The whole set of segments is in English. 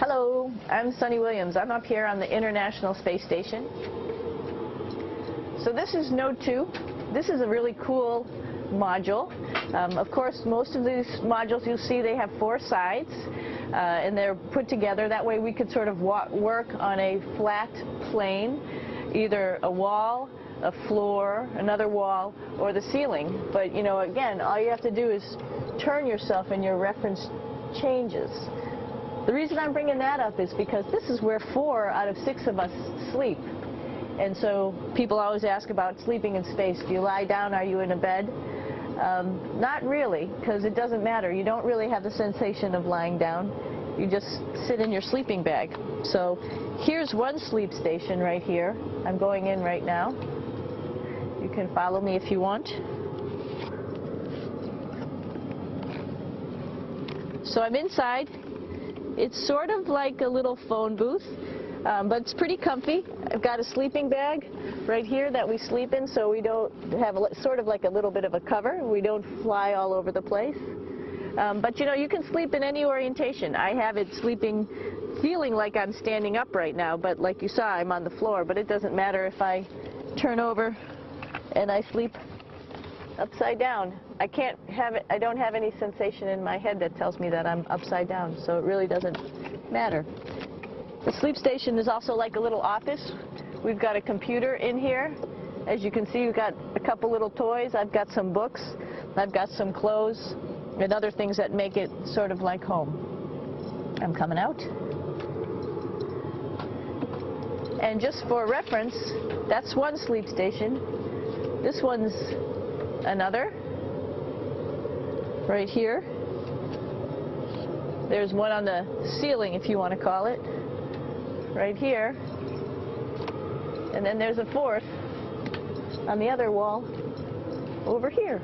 Hello, I'm Sunny Williams. I'm up here on the International Space Station. So this is Node 2. This is a really cool module. Of course, most of these modules you'll see they have 4 sides and they're put together. That way we could sort of work on a flat plane, either a wall, a floor, another wall, or the ceiling. But you know, again, all you have to do is turn yourself and your reference changes. The reason I'm bringing that up is because this is where 4 out of 6 of us sleep. And so people always ask about sleeping in space. Do you lie down? Are you in a bed? Not really, because it doesn't matter. You don't really have the sensation of lying down. You just sit in your sleeping bag. So here's one sleep station right here. I'm going in right now. You can follow me if you want. So I'm inside. It's sort of like a little phone booth, but it's pretty comfy. I've got a sleeping bag right here that we sleep in, so we don't have sort of like a little bit of a cover. We don't fly all over the place. But you know, you can sleep in any orientation. I have it sleeping, feeling like I'm standing up right now, but like you saw, I'm on the floor. But it doesn't matter if I turn over and I sleep upside down. I don't have any sensation in my head that tells me that I'm upside down, so it really doesn't matter. The sleep station is also like a little office. We've got a computer in here. As you can see, we've got a couple little toys. I've got some books. I've got some clothes and other things that make it sort of like home. I'm coming out. And just for reference, that's one sleep station. This one's another. Right here. There's one on the ceiling, if you want to call it. Right here. And then there's a 4th on the other wall over here.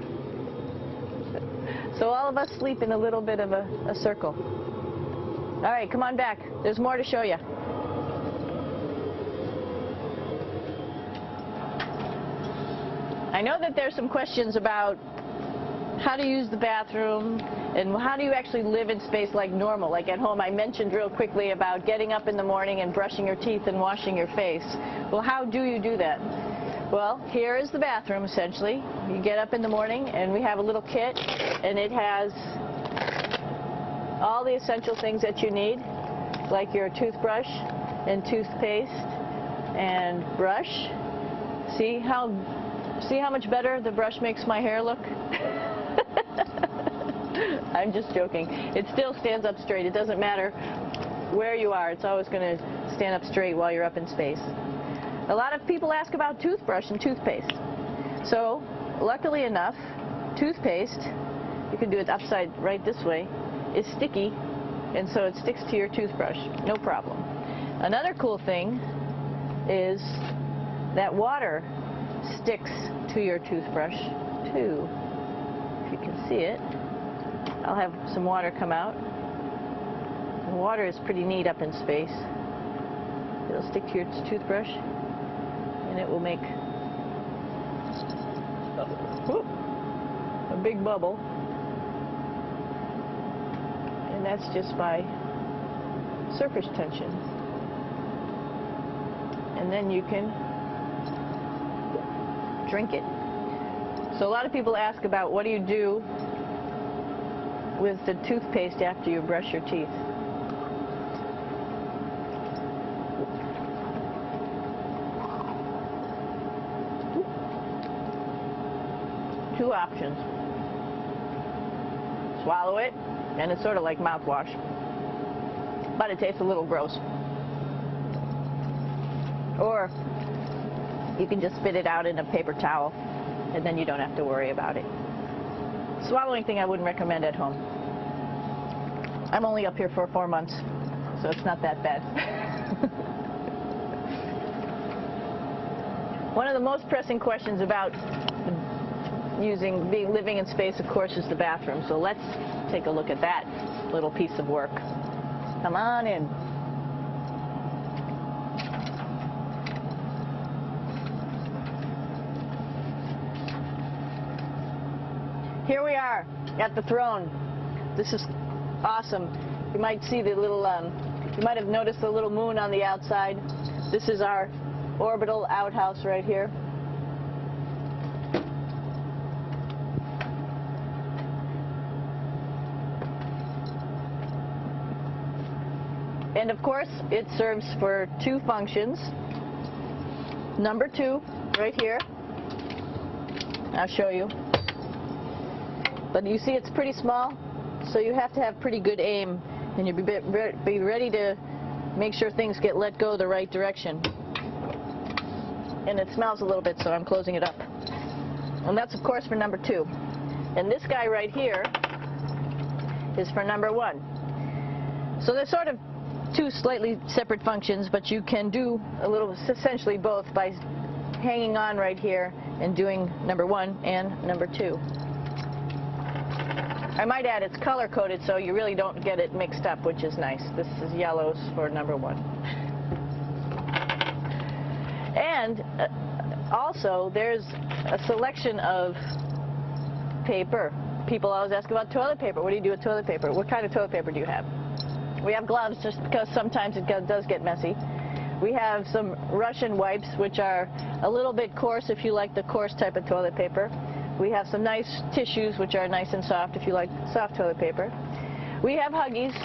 So all of us sleep in a little bit of a circle. All right, come on back. There's more to show you. I know that there's some questions about how to use the bathroom and how do you actually live in space like normal, like at home. I mentioned real quickly about getting up in the morning and brushing your teeth and washing your face. Well, how do you do that? Well, here is the bathroom essentially. You get up in the morning and we have a little kit and it has all the essential things that you need, like your toothbrush and toothpaste and brush. See how much better the brush makes my hair look? I'm just joking. It still stands up straight. It doesn't matter where you are. It's always going to stand up straight while you're up in space. A lot of people ask about toothbrush and toothpaste. So, luckily enough, toothpaste, you can do it upside right this way, is sticky, and so it sticks to your toothbrush. No problem. Another cool thing is that water sticks to your toothbrush too. If you can see it, I'll have some water come out. The water is pretty neat up in space. It'll stick to your toothbrush and it will make a big bubble, and that's just by surface tension. And then you can drink it. So a lot of people ask about what do you do with the toothpaste after you brush your teeth. Two options. Swallow it, and it's sort of like mouthwash, but it tastes a little gross. Or you can just spit it out in a paper towel, and then you don't have to worry about it. Swallowing thing I wouldn't recommend at home. I'm only up here for 4 months, so it's not that bad. One of the most pressing questions about living in space, of course, is the bathroom. So let's take a look at that little piece of work. Come on in. Here we are at the throne. This is awesome. You might see the little You might have noticed a little moon on the outside. This is our orbital outhouse right here. And of course, it serves for two functions. Number 2, right here. I'll show you. But you see it's pretty small, so you have to have pretty good aim, and you'll be ready to make sure things get let go the right direction. And it smells a little bit, so I'm closing it up. And that's, of course, for number 2. And this guy right here is for number 1. So there's sort of two slightly separate functions, but you can do a little, essentially both, by hanging on right here and doing number 1 and number 2. I might add it's color-coded, so you really don't get it mixed up, which is nice. This is yellows for number 1. And also, there's a selection of paper. People always ask about toilet paper. What do you do with toilet paper? What kind of toilet paper do you have? We have gloves just because sometimes it does get messy. We have some Russian wipes, which are a little bit coarse if you like the coarse type of toilet paper. We have some nice tissues, which are nice and soft if you like soft toilet paper. We have Huggies,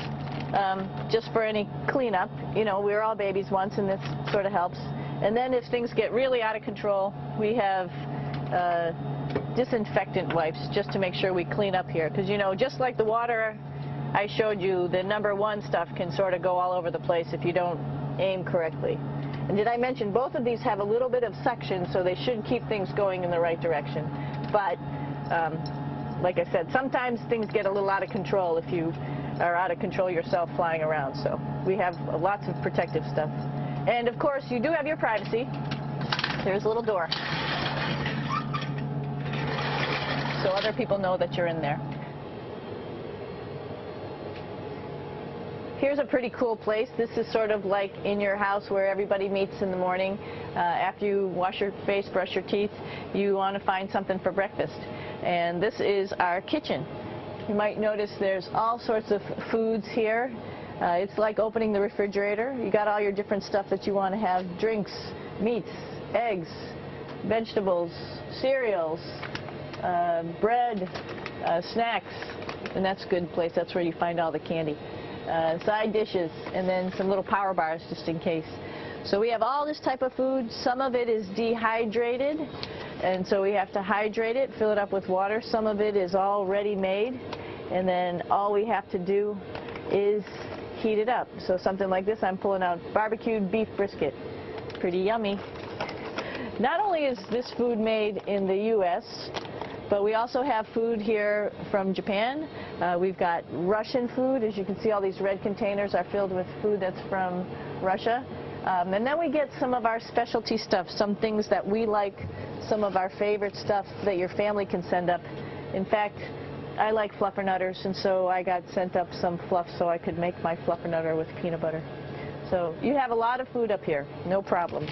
just for any cleanup. You know, we were all babies once, and this sort of helps. And then if things get really out of control, we have disinfectant wipes, just to make sure we clean up here. Because, you know, just like the water I showed you, the number 1 stuff can sort of go all over the place if you don't aim correctly. And did I mention both of these have a little bit of suction, so they should keep things going in the right direction. But like I said, sometimes things get a little out of control if you are out of control yourself flying around. So we have lots of protective stuff. And of course, you do have your privacy. There's a little door, so other people know that you're in there. Here's a pretty cool place. This is sort of like in your house where everybody meets in the morning. After you wash your face, brush your teeth, you want to find something for breakfast. And this is our kitchen. You might notice there's all sorts of foods here. It's like opening the refrigerator. You got all your different stuff that you want to have: drinks, meats, eggs, vegetables, cereals, bread, snacks. And that's a good place. That's where you find all the candy. Side dishes, and then some little power bars just in case. So we have all this type of food. Some of it is dehydrated, and so we have to hydrate it, fill it up with water. Some of it is already made, and then all we have to do is heat it up. So something like this, I'm pulling out barbecued beef brisket. Pretty yummy. Not only is this food made in the U.S., but we also have food here from Japan. We've got Russian food. As you can see, all these red containers are filled with food that's from Russia. And then we get some of our specialty stuff, some things that we like, some of our favorite stuff that your family can send up. In fact, I like fluffernutters, and so I got sent up some fluff so I could make my fluffernutter with peanut butter. So you have a lot of food up here, no problems.